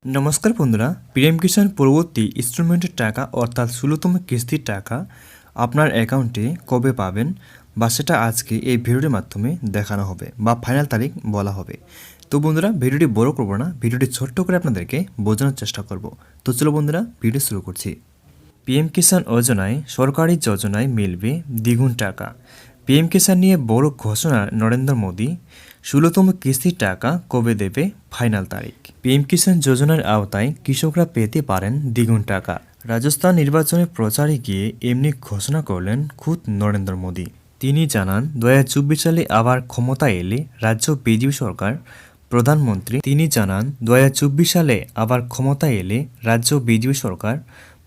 নমস্কার বন্ধুরা, পিএম কিষাণ পরবর্তী ইনস্টলমেন্টের টাকা অর্থাৎ ১৬তম কিস্তির টাকা আপনার অ্যাকাউন্টে কবে পাবেন বা সেটা আজকে এই ভিডিওর মাধ্যমে দেখানো হবে বা ফাইনাল তারিখ বলা হবে। তো বন্ধুরা, ভিডিওটি বড় করব না, ভিডিওটি ছোট্ট করে আপনাদেরকে বোঝানোর চেষ্টা করব। তো চলো বন্ধুরা, ভিডিও শুরু করছি। পিএম কিষাণ যোজনায় সরকারি যোজনায় মিলবে দ্বিগুণ টাকা। পিএম কিষাণ নিয়ে বড় ঘোষণা নরেন্দ্র মোদী। ১৬তম কিস্তির টাকা কবে দেবে, ফাইনাল তারিখ। পিএম কিষাণ যোজনার আওতায় কৃষকরা পেতে পারেন দ্বিগুণ টাকা। রাজস্থান নির্বাচনে প্রচারে গিয়ে এমনি ঘোষণা করলেন খুদ নরেন্দ্র মোদী। তিনি জানান ২০২৪ সালে আবার ক্ষমতায় এলে রাজ্য বিজেপি সরকার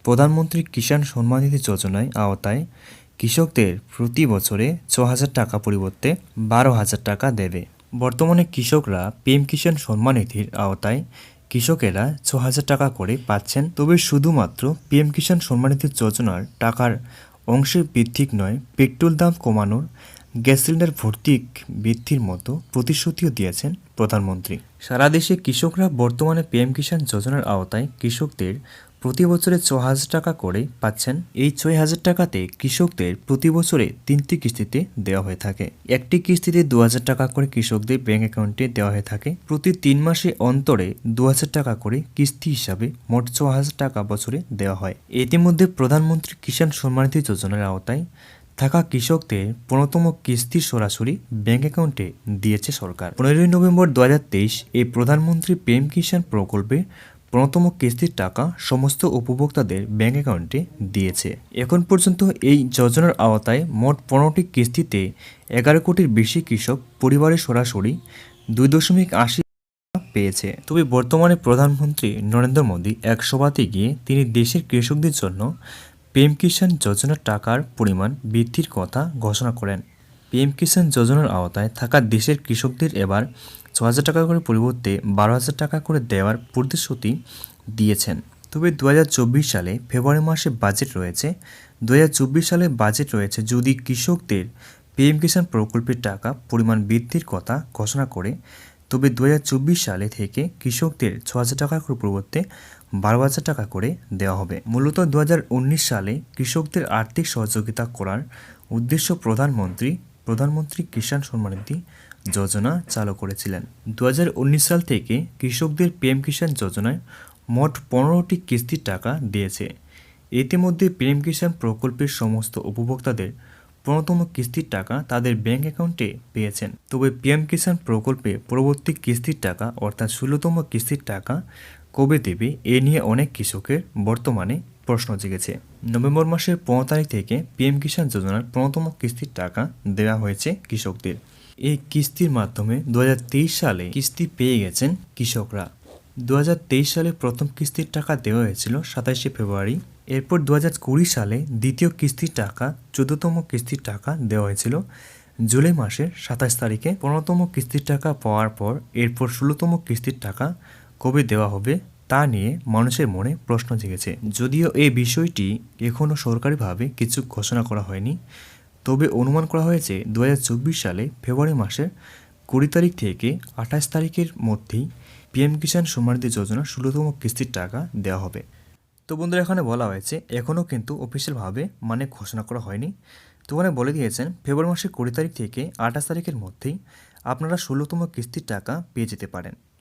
প্রধানমন্ত্রী কিষাণ সম্মান নিধি যোজনার আওতায় কৃষকদের প্রতি বছরে ৬,০০০ টাকা পরিবর্তে ১২,০০০ টাকা দেবে। বর্তমানে কৃষকরা পিএম কিষাণ সম্মান নিধির আওতায় কৃষকেরা ৬,০০০ টাকা করে পাচ্ছেন। তবে শুধুমাত্র পিএম কিষাণ সম্মান নিধি যোজনার টাকার অংশের বৃদ্ধিক নয়, পেট্রোল দাম কমানোর, গ্যাস সিলিন্ডার ভর্তি বৃদ্ধির মতো প্রতিশ্রুতিও দিয়েছেন প্রধানমন্ত্রী। সারা দেশে কৃষকরা বর্তমানে পিএম কিষাণ যোজনার আওতায় কৃষকদের প্রতি বছরে ৬,০০০ টাকা করে পাচ্ছেন। এই ৬,০০০ টাকাতে কৃষকদের প্রতি বছরে ৩টি কিস্তিতে দেওয়া হয়ে থাকে। একটি কিস্তিতে ২,০০০ টাকা করে কৃষকদের ব্যাংক অ্যাকাউন্টে দেওয়া হয়ে থাকে। প্রতি ৩ মাসে অন্তরে ২,০০০ টাকা করে কিস্তি হিসাবে মোট ৬,০০০ টাকা বছরে দেওয়া হয়। ইতিমধ্যে প্রধানমন্ত্রী কিষাণ সম্মান নিধি যোজনার আওতায় থাকা কৃষকদের ১৫তম কিস্তি সরাসরি ব্যাংক অ্যাকাউন্টে দিয়েছে সরকার। ১৫ই নভেম্বর ২০২৩ এই প্রধানমন্ত্রী পিএম কিষাণ প্রকল্পে ১৫তম কিস্তির টাকা সমস্ত উপভোক্তাদের ব্যাংক অ্যাকাউন্টে দিয়েছে। এখন পর্যন্ত এই যোজনার আওতায় মোট ১৫টি কিস্তিতে ১১ কোটির বেশি কৃষক পরিবারে সরাসরি ২.৮০ পেয়েছে। তবে বর্তমানে প্রধানমন্ত্রী নরেন্দ্র মোদী এক সভাতে গিয়ে তিনি দেশের কৃষকদের জন্য পিএম কিষাণ যোজনার টাকার পরিমাণ বৃদ্ধির কথা ঘোষণা করেন। পিএম কিষাণ যোজনার আওতায় থাকা দেশের কৃষকদের এবার ৬,০০০ টাকা করে পরিবর্তে ১২,০০০ টাকা করে দেওয়ার প্রতিশ্রুতি দিয়েছেন। তবে ২০২৪ সালে ফেব্রুয়ারি মাসে বাজেট রয়েছে। ২০২৪ সালে বাজেট রয়েছে যদি কৃষকদের পিএম কিষাণ প্রকল্পের টাকা পরিমাণ বৃদ্ধির কথা ঘোষণা করে, তবে ২০২৪ সালে থেকে কৃষকদের ৬,০০০ টাকার পরিবর্তে ১২,০০০ টাকা করে দেওয়া হবে। মূলত ২০১৯ সালে কৃষকদের আর্থিক সহযোগিতা করার উদ্দেশ্য প্রধানমন্ত্রী কিষাণ সম্মান নিধি যোজনা চালু করেছিলেন। ২০১৯ সাল থেকে কৃষকদের পিএম কিষাণ যোজনায় মোট ১৫টি কিস্তির টাকা দিয়েছে। ইতিমধ্যে পিএম কিষাণ প্রকল্পের সমস্ত উপভোক্তাদের ১৫তম কিস্তির টাকা তাদের ব্যাংক অ্যাকাউন্টে পেয়েছেন। তবে পিএম কিষাণ প্রকল্পে পরবর্তী কিস্তির টাকা অর্থাৎ ১৬তম কিস্তির টাকা কবে দেবে, এ নিয়ে অনেক কৃষকের বর্তমানে প্রশ্ন জেগেছে। নভেম্বর মাসের ১৫ তারিখ থেকে পিএম কিষাণ যোজনার ১৫তম কিস্তির টাকা দেওয়া হয়েছে কৃষকদের। এই কিস্তির মাধ্যমে ২০২৩ সালে কিস্তি পেয়ে গেছেন কৃষকরা। ২০২৩ সালে প্রথম কিস্তির টাকা দেওয়া হয়েছিল ২৭শে ফেব্রুয়ারি। এরপর ২০২০ সালে দ্বিতীয় কিস্তির টাকা ১৪তম কিস্তির টাকা দেওয়া হয়েছিল জুলাই মাসের ২৭ তারিখে। ১৫তম কিস্তির টাকা পাওয়ার পর এরপর ১৬তম কিস্তির টাকা কবে দেওয়া হবে তা নিয়ে মানুষের মনে প্রশ্ন জেগেছে। যদিও এই বিষয়টি এখনও সরকারিভাবে কিছু ঘোষণা করা হয়নি, তবে অনুমান করা হয়েছে ২০২৪ সালে ফেব্রুয়ারি মাসের ২০ তারিখ থেকে ২৮ তারিখের মধ্যেই পিএম কিষাণ সম্মান নিধি যোজনার ১৬তম কিস্তির টাকা দেওয়া হবে। তো বন্ধুরা, এখানে বলা হয়েছে এখনও কিন্তু অফিসিয়ালভাবে ঘোষণা করা হয়নি। তো ওখানে বলে দিয়েছেন ফেব্রুয়ারি মাসের ২০ তারিখ থেকে ২৮ তারিখের মধ্যেই আপনারা ১৬তম কিস্তির টাকা পেয়ে যেতে পারেন।